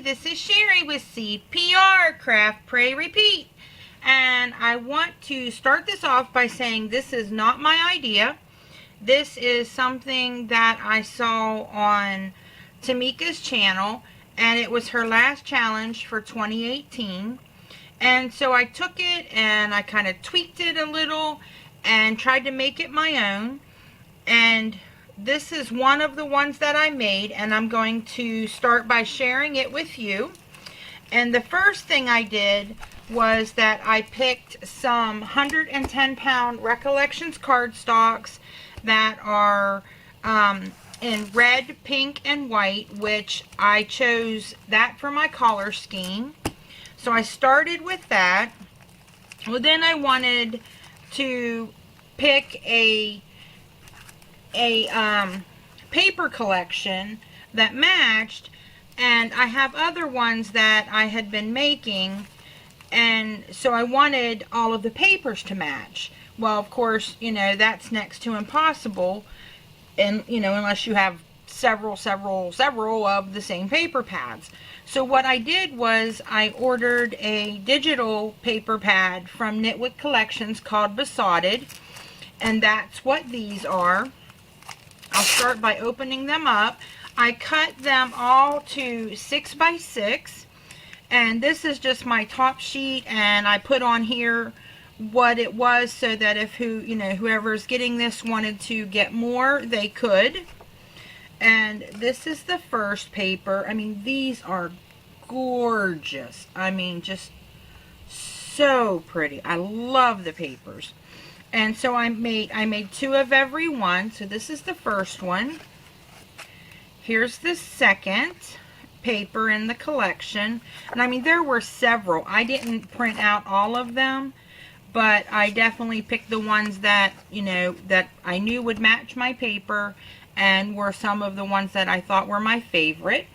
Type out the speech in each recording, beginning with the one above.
this is Sherry with CPR, Craft, Pray, Repeat. And I want to start this off by saying this is not my idea. This is something that I saw on Tamika's channel, and it was her last challenge for 2018. And so I took it and I kind of tweaked it a little and tried to make it my own. And this is one of the ones that I made, and I'm going to start by sharing it with you. And the first thing I did was that I picked some 110-pound Recollections cardstocks that are in red, pink, and white, which I chose that for my color scheme. So I started with that. Well, then I wanted to pick a paper collection that matched, and I have other ones that I had been making, and so I wanted all of the papers to match. Well, of course, you know, that's next to impossible, and you know, unless you have several of the same paper pads. So what I did was I ordered a digital paper pad from Knitwit Collections called Besotted, and that's what these are. I'll start by opening them up. I cut them all to 6 by 6, and this is just my top sheet, and I put on here what it was so that if whoever's getting this wanted to get more, they could. And this is the first paper. I mean, these are gorgeous. I mean, just so pretty. I love the papers. And so I made 2 of every one. So this is the first one. Here's the second paper in the collection. And I mean, there were several. I didn't print out all of them, but I definitely picked the ones that, you know, that I knew would match my paper and were some of the ones that I thought were my favorite.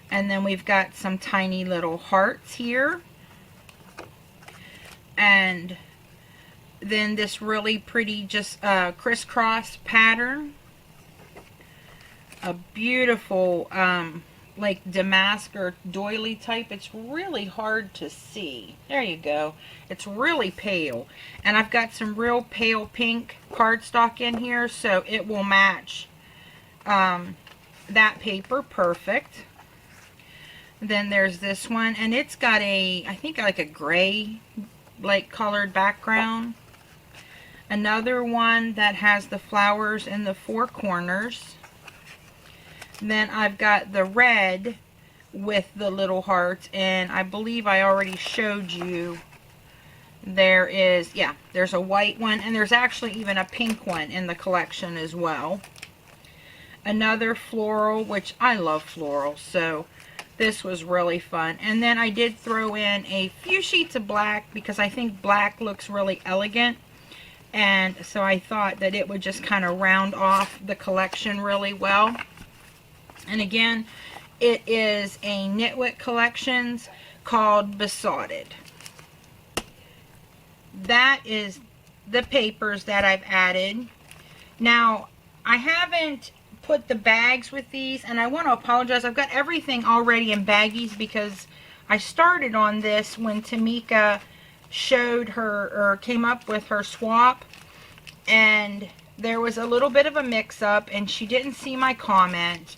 And then we've got some tiny little hearts here. And then this really pretty just crisscross pattern. A beautiful like damask or doily type. It's really hard to see. There you go. It's really pale. And I've got some real pale pink cardstock in here, so it will match that paper perfect. Then there's this one, and it's got a, I think like a gray like colored background. Another one that has the flowers in the 4 corners. Then I've got the red with the little hearts, and I believe I already showed you. There is, yeah, there's a white one, and there's actually even a pink one in the collection as well. Another floral, which I love floral, so this was really fun. And then I did throw in a few sheets of black because I think black looks really elegant. And so I thought that it would just kind of round off the collection really well. And again, it is a Knitwit Collections called Besotted. That is the papers that I've added. Now, I haven't put the bags with these, and I want to apologize. I've got everything already in baggies because I started on this when Tamika showed her, or came up with her swap, and there was a little bit of a mix-up, and she didn't see my comment,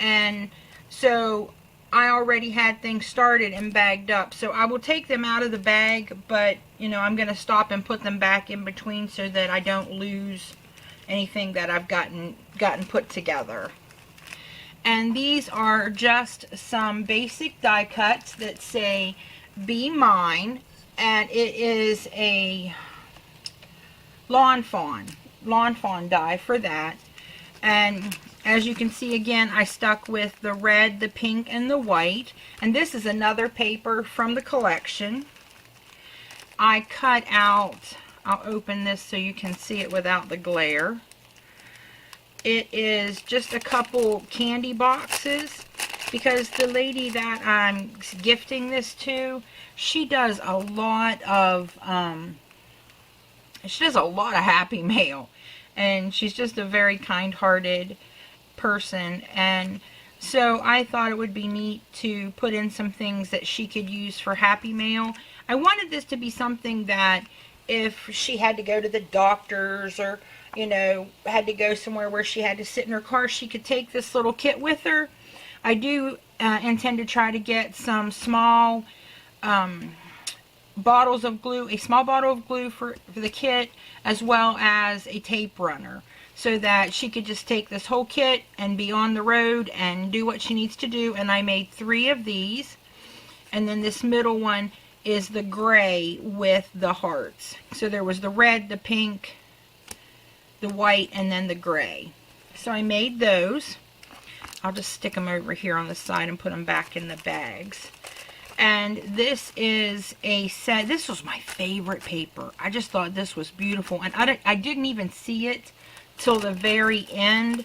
and so I already had things started and bagged up. So I will take them out of the bag, but you know, I'm going to stop and put them back in between so that I don't lose anything that I've gotten put together. And these are just some basic die cuts that say "Be Mine," and it is a lawn fawn die for that. And as you can see, again, I stuck with the red, the pink, and the white. And this is another paper from the collection. I cut out, I'll open this so you can see it without the glare. It is just a couple candy boxes because the lady that I'm gifting this to, she does a lot of Happy Mail, and she's just a very kind-hearted person. And So I thought it would be neat to put in some things that she could use for Happy Mail. I wanted this to be something that if she had to go to the doctor's, or, you know, had to go somewhere where she had to sit in her car, she could take this little kit with her. I do intend to try to get some small bottles of glue, a small bottle of glue for the kit, as well as a tape runner, so that she could just take this whole kit and be on the road and do what she needs to do. And I made 3 of these, and then this middle one is the gray with the hearts. So there was the red, the pink, the white, and then the gray. So I made those. I'll just stick them over here on the side and put them back in the bags. And this is a set. This was my favorite paper. I just thought this was beautiful. And I didn't even see it till the very end.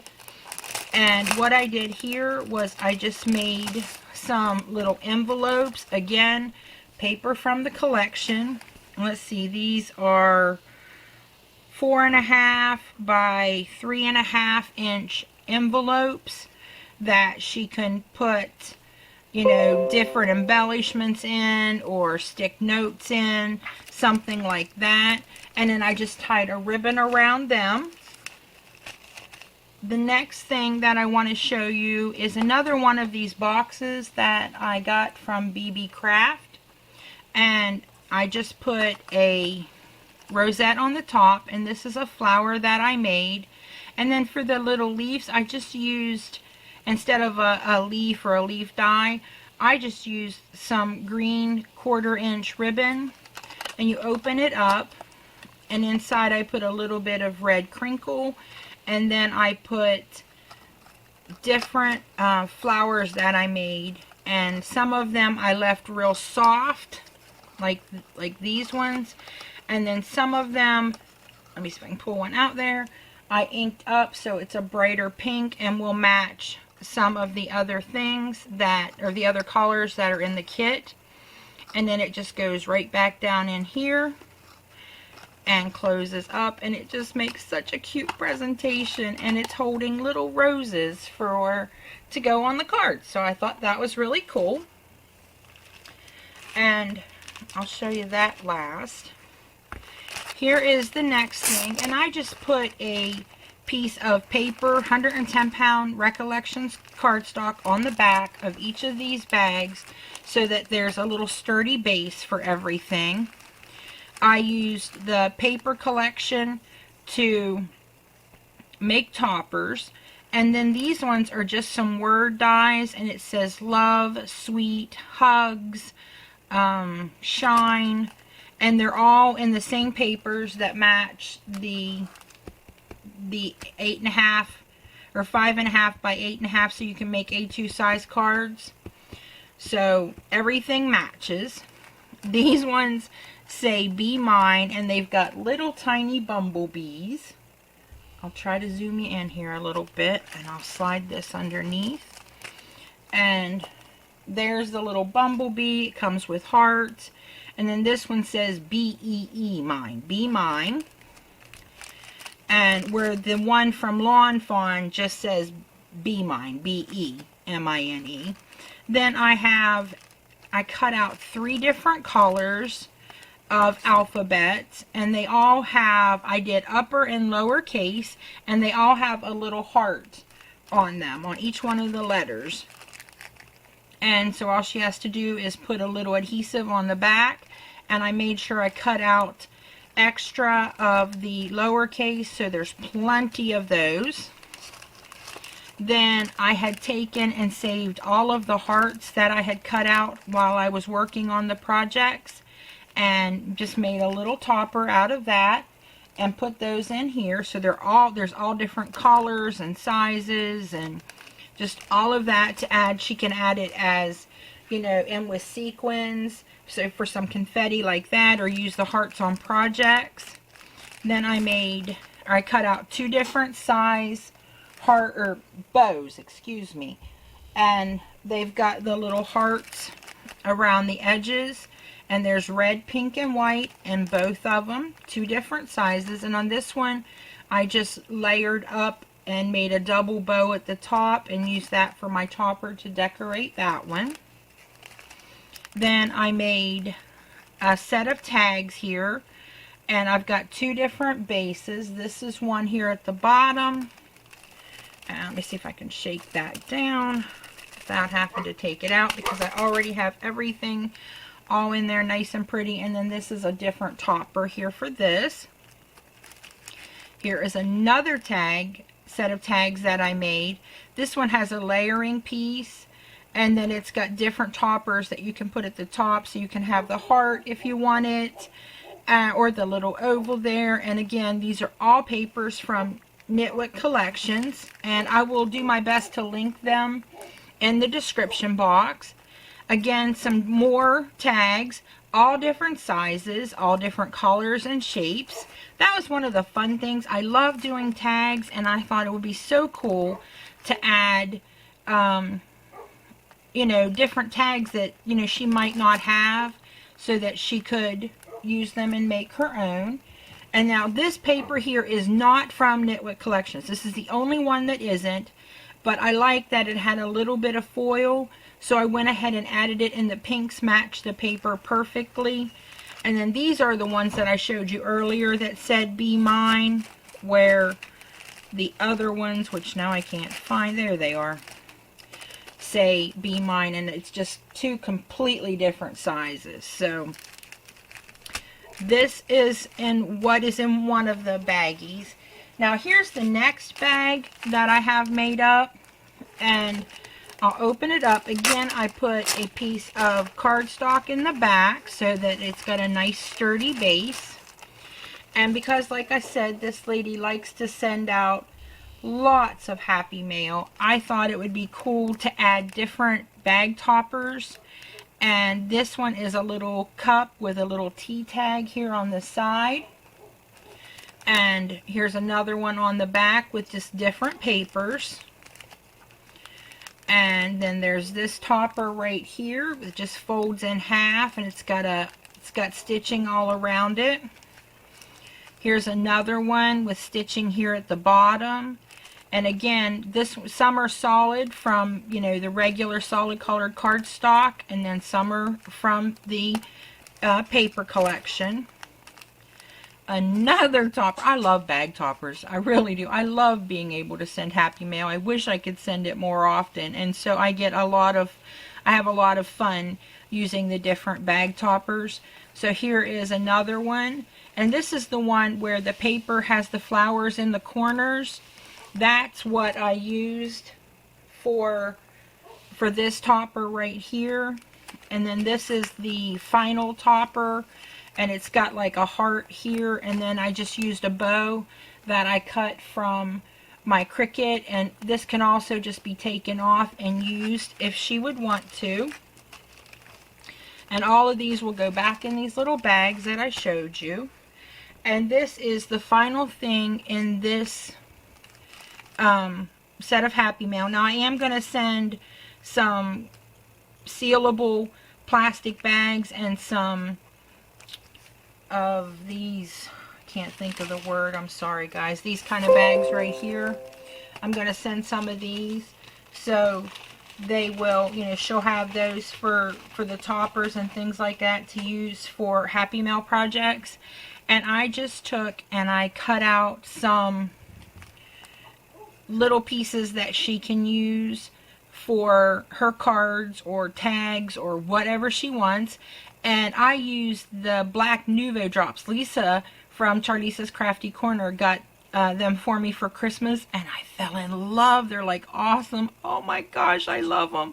And what I did here was I just made some little envelopes. Again, paper from the collection. Let's see, these are 4.5 by 3.5 inch envelopes that she can put, you know, different embellishments in, or stick notes in, something like that. And then I just tied a ribbon around them. The next thing that I want to show you is another one of these boxes that I got from BB Craft. And I just put a rosette on the top, and this is a flower that I made. And then for the little leaves, I just used, instead of a leaf or a leaf die, I just used some green 1/4 inch ribbon. And you open it up, and inside I put a little bit of red crinkle, and then I put different flowers that I made, and some of them I left real soft, like these ones, and then some of them, let me see if I can pull one out there, I inked up so it's a brighter pink and will match some of the other things that, or the other colors that are in the kit. And then it just goes right back down in here and closes up, and it just makes such a cute presentation, and it's holding little roses to go on the card. So I thought that was really cool, and I'll show you that last. Here is the next thing, and I just put a piece of paper, 110-pound Recollections cardstock, on the back of each of these bags so that there's a little sturdy base for everything. I used the paper collection to make toppers, and then these ones are just some word dies, and it says love, sweet, hugs, shine, and they're all in the same papers that match the 8.5 or 5.5 by 8.5, so you can make A2 size cards. So everything matches. These ones say be mine, and they've got little tiny bumblebees. I'll try to zoom you in here a little bit, and I'll slide this underneath. And there's the little bumblebee. It comes with hearts. And then this one says B-E-E, mine. Be mine. And where the one from Lawn Fawn just says be mine. B-E-M-I-N-E. Then I cut out 3 different colors of alphabets, and they all have, I did upper and lower case, and they all have a little heart on them, on each one of the letters. And so all she has to do is put a little adhesive on the back, and I made sure I cut out extra of the lowercase, so there's plenty of those. Then I had taken and saved all of the hearts that I had cut out while I was working on the projects, and just made a little topper out of that and put those in here. So there's all different colors and sizes, and just all of that to add. She can add it as, you know, in with sequins, so for some confetti like that, or use the hearts on projects. Then I cut out 2 different size bows, excuse me, and they've got the little hearts around the edges, and there's red, pink, and white in both of them, 2 different sizes. And on this one I just layered up and made a double bow at the top and used that for my topper to decorate that one. Then I made a set of tags here, and I've got two different bases. This is one here at the bottom. And let me see if I can shake that down without having to take it out, because I already have everything all in there nice and pretty. And then this is a different topper here for this. Here is another set of tags that I made. This one has a layering piece, and then it's got different toppers that you can put at the top, so you can have the heart if you want it, or the little oval there. And again, these are all papers from Knitwick Collections, and I will do my best to link them in the description box. Again, some more tags, all different sizes, all different colors and shapes. That was one of the fun things. I love doing tags, and I thought it would be so cool to add you know, different tags that, you know, she might not have, so that she could use them and make her own. And now this paper here is not from Knitwick Collections. This is the only one that isn't, but I like that it had a little bit of foil, so I went ahead and added it, and the pinks match the paper perfectly. And then these are the ones that I showed you earlier that said "Be Mine," where the other ones, which now I can't find, there they are, say "Be Mine," and it's just two completely different sizes. So this is in what is in one of the baggies. Now here's the next bag that I have made up, and I'll open it up. Again, I put a piece of cardstock in the back so that it's got a nice sturdy base. And because, like I said, this lady likes to send out lots of happy mail, I thought it would be cool to add different bag toppers. And this one is a little cup with a little tea tag here on the side. And here's another one on the back with just different papers. And then there's this topper right here. It just folds in half, and it's got stitching all around it. Here's another one with stitching here at the bottom. And again, some are solid from, you know, the regular solid colored cardstock, and then some are from the paper collection. Another topper. I love bag toppers. I really do. I love being able to send happy mail. I wish I could send it more often, and so I have a lot of fun using the different bag toppers. So here is another one, and this is the one where the paper has the flowers in the corners. That's what I used for this topper right here. And then this is the final topper, and it's got like a heart here, and then I just used a bow that I cut from my Cricut, and this can also just be taken off and used if she would want to. And all of these will go back in these little bags that I showed you. And this is the final thing in this set of happy mail. Now I am going to send some sealable plastic bags and some of these, I can't think of the word, I'm sorry guys, these kind of bags right here. I'm going to send some of these, so they will, you know, she'll have those for the toppers and things like that to use for happy mail projects. And I just took and I cut out some little pieces that she can use for her cards or tags or whatever she wants. And I used the black Nuvo drops. Lisa from Charlisa's Crafty Corner got them for me for Christmas, and I fell in love. They're like awesome. Oh my gosh, I love them.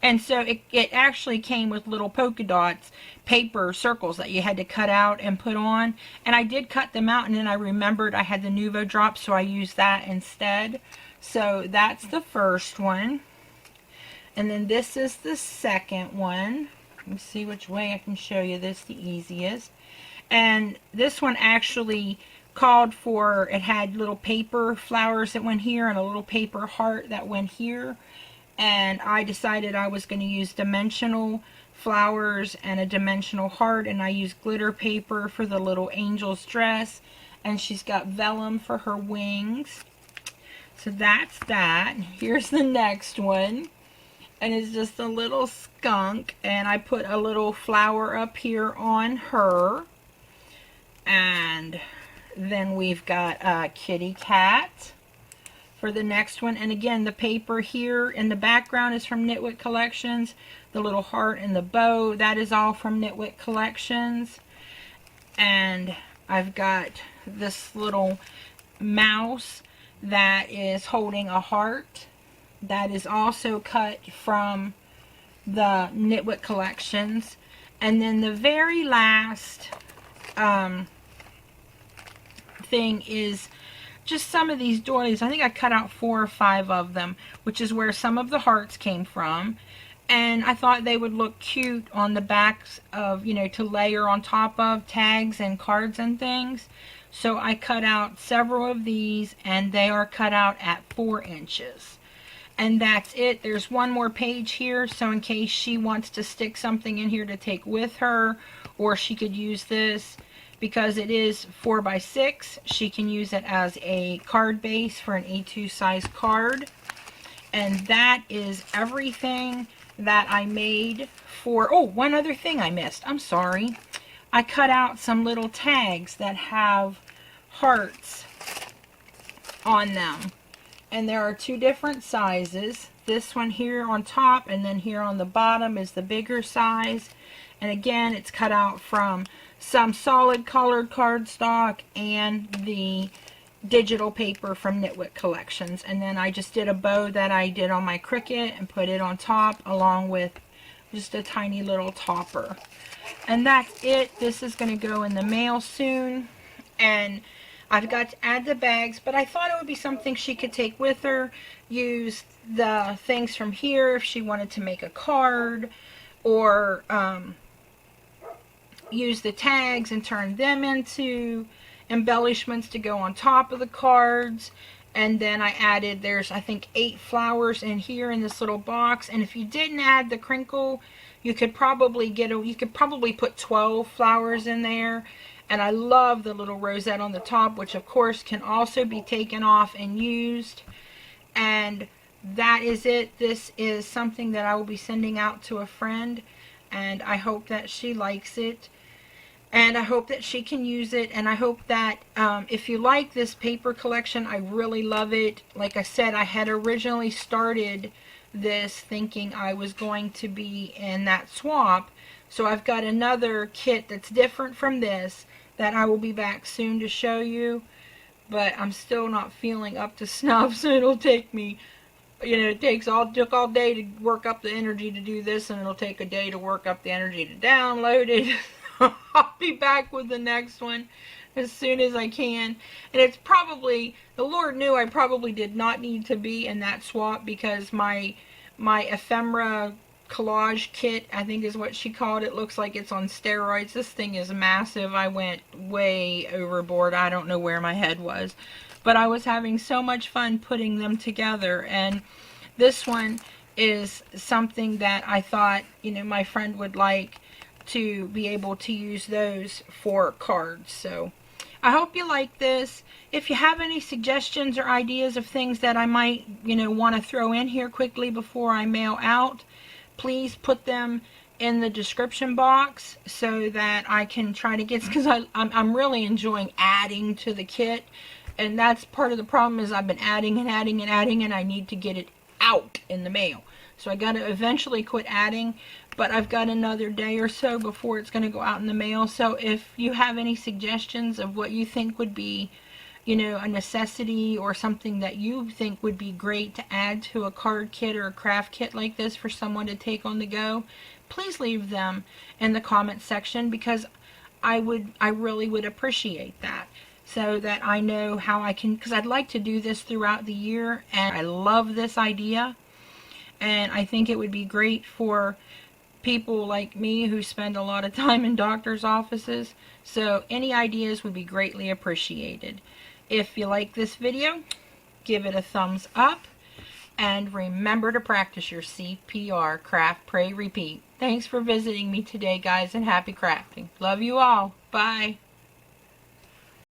And so it actually came with little polka dots, paper circles that you had to cut out and put on. And I did cut them out, and then I remembered I had the Nuvo drops, so I used that instead. So that's the first one. And then this is the second one. Let me see which way I can show you this the easiest. And this one actually called for, it had little paper flowers that went here and a little paper heart that went here. And I decided I was going to use dimensional flowers and a dimensional heart, and I used glitter paper for the little angel's dress, and she's got vellum for her wings. So that's that. Here's the next one. And it's just a little skunk. And I put a little flower up here on her. And then we've got a kitty cat for the next one. And again, the paper here in the background is from Knitwit Collections. The little heart and the bow, that is all from Knitwit Collections. And I've got this little mouse that is holding a heart. That is also cut from the Knitwit Collections. And then the very last thing is just some of these doilies. I think I cut out 4 or 5 of them, which is where some of the hearts came from. And I thought they would look cute on the backs of, you know, to layer on top of tags and cards and things. So I cut out several of these, and they are cut out at 4 inches. And that's it. There's one more page here, so in case she wants to stick something in here to take with her, or she could use this, because it is 4 by 6, she can use it as a card base for an A2 size card. And that is everything that I made for... Oh, one other thing I missed. I'm sorry. I cut out some little tags that have hearts on them. And there are 2 different sizes. This one here on top, and then here on the bottom is the bigger size. And again, it's cut out from some solid colored cardstock and the digital paper from Knitwit Collections. And then I just did a bow that I did on my Cricut and put it on top, along with just a tiny little topper. And that's it. This is going to go in the mail soon. And I've got to add the bags, but I thought it would be something she could take with her. Use the things from here if she wanted to make a card, or use the tags and turn them into embellishments to go on top of the cards. And then I added, there's I think 8 flowers in here in this little box. And if you didn't add the crinkle, you could probably put 12 flowers in there. And I love the little rosette on the top, which of course can also be taken off and used. And that is it. This is something that I will be sending out to a friend, and I hope that she likes it. And I hope that she can use it. And I hope that if you like this paper collection, I really love it. Like I said, I had originally started this thinking I was going to be in that swap. So I've got another kit that's different from this that I will be back soon to show you. But I'm still not feeling up to snuff, so it'll take me, you know, it took all day to work up the energy to do this, and it'll take a day to work up the energy to download it. I'll be back with the next one as soon as I can. And it's probably, the Lord knew I probably did not need to be in that swap, because my ephemera collage kit, I think is what she called it, looks like it's on steroids. This thing is massive. I went way overboard. I don't know where my head was. But I was having so much fun putting them together. And this one is something that I thought, you know, my friend would like to be able to use those for cards. So I hope you like this. If you have any suggestions or ideas of things that I might, you know, want to throw in here quickly before I mail out, please put them in the description box so that I can try to get, because I'm really enjoying adding to the kit. And that's part of the problem, is I've been adding and adding and adding, and I need to get it out in the mail. So I got to eventually quit adding, but I've got another day or so before it's going to go out in the mail. So if you have any suggestions of what you think would be, you know, a necessity, or something that you think would be great to add to a card kit or a craft kit like this for someone to take on the go, please leave them in the comment section, because I really would appreciate that, so that I know how I can, because I'd like to do this throughout the year, and I love this idea, and I think it would be great for people like me who spend a lot of time in doctor's offices. So any ideas would be greatly appreciated. If you like this video, give it a thumbs up, and remember to practice your CPR, craft, pray, repeat. Thanks for visiting me today, guys, and happy crafting. Love you all. Bye.